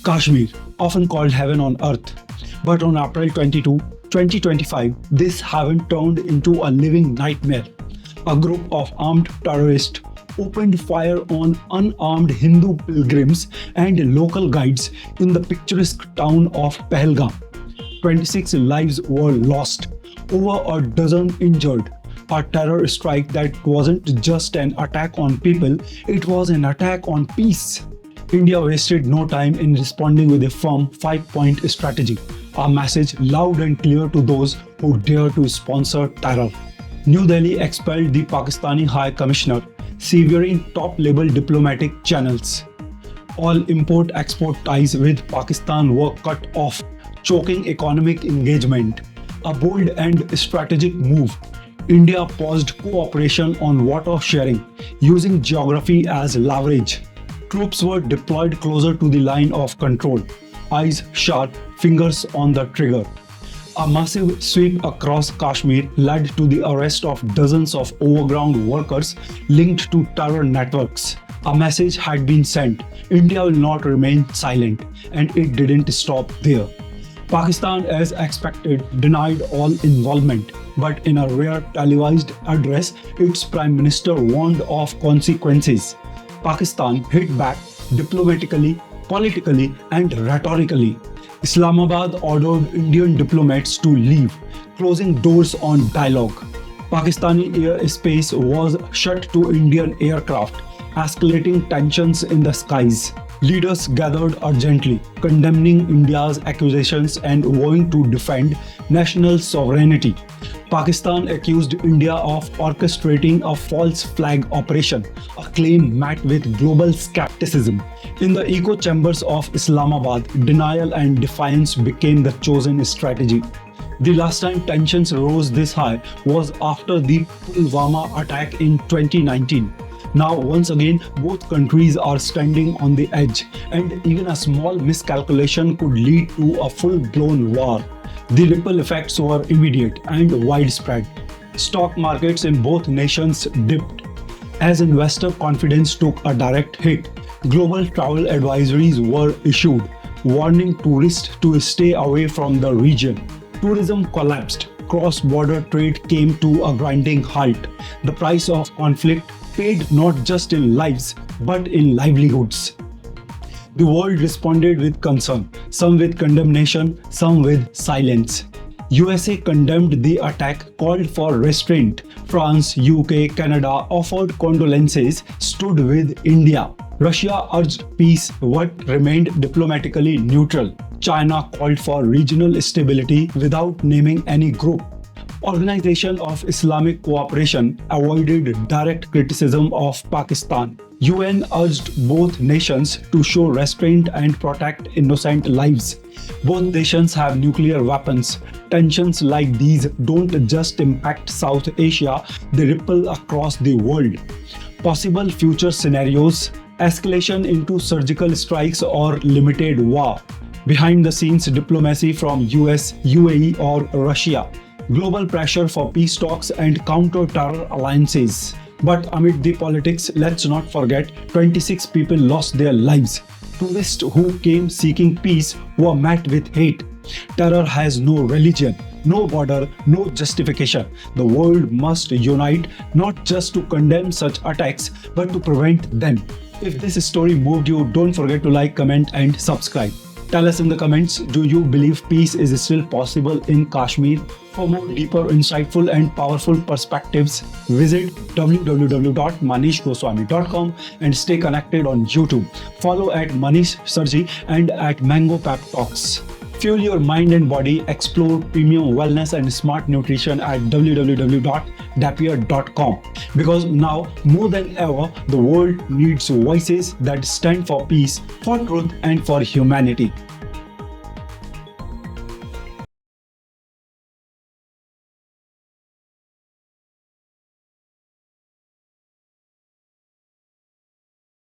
Kashmir, often called heaven on earth. But on April 22, 2025, this heaven turned into a living nightmare. A group of armed terrorists opened fire on unarmed Hindu pilgrims and local guides in the picturesque town of Pahalgam. 26 lives were lost, over a dozen injured. A terror strike that wasn't just an attack on people, it was an attack on peace. India wasted no time in responding with a firm 5-point strategy, a message loud and clear to those who dare to sponsor terror. New Delhi expelled the Pakistani High Commissioner, severing top-level diplomatic channels. All import-export ties with Pakistan were cut off, choking economic engagement. A bold and strategic move. India paused cooperation on water sharing, using geography as leverage. Troops were deployed closer to the line of control, eyes sharp, fingers on the trigger. A massive sweep across Kashmir led to the arrest of dozens of overground workers linked to terror networks. A message had been sent: India will not remain silent, and it didn't stop there. Pakistan, as expected, denied all involvement, but in a rare televised address, its Prime Minister warned of consequences. Pakistan hit back diplomatically, politically, and rhetorically. Islamabad ordered Indian diplomats to leave, closing doors on dialogue. Pakistani airspace was shut to Indian aircraft, escalating tensions in the skies. Leaders gathered urgently, condemning India's accusations and vowing to defend national sovereignty. Pakistan accused India of orchestrating a false flag operation, a claim met with global skepticism. In the echo chambers of Islamabad, denial and defiance became the chosen strategy. The last time tensions rose this high was after the Pulwama attack in 2019. Now, once again, both countries are standing on the edge, and even a small miscalculation could lead to a full-blown war. The ripple effects were immediate and widespread. Stock markets in both nations dipped. As investor confidence took a direct hit, global travel advisories were issued, warning tourists to stay away from the region. Tourism collapsed. Cross-border trade came to a grinding halt. The price of conflict paid not just in lives, but in livelihoods. The world responded with concern, some with condemnation, some with silence. USA condemned the attack, called for restraint. France, UK, Canada offered condolences, stood with India. Russia urged peace but remained diplomatically neutral. China called for regional stability without naming any group. Organization of Islamic Cooperation avoided direct criticism of Pakistan. UN urged both nations to show restraint and protect innocent lives. Both nations have nuclear weapons. Tensions like these don't just impact South Asia, they ripple across the world. Possible future scenarios: escalation into surgical strikes or limited war. Behind the scenes diplomacy from US, UAE or Russia. Global pressure for peace talks and counter-terror alliances. But amid the politics, let's not forget 26 people lost their lives. Tourists who came seeking peace were met with hate. Terror has no religion, no border, no justification. The world must unite not just to condemn such attacks, but to prevent them. If this story moved you, don't forget to like, comment and subscribe. Tell us in the comments, do you believe peace is still possible in Kashmir? For more deeper, insightful and powerful perspectives, visit www.manishgoswami.com and stay connected on YouTube. Follow at Manish Sarji and at Mango Pep Talks. Fuel your mind and body, explore premium wellness and smart nutrition at www.dapier.com. Because now, more than ever, the world needs voices that stand for peace, for truth and for humanity.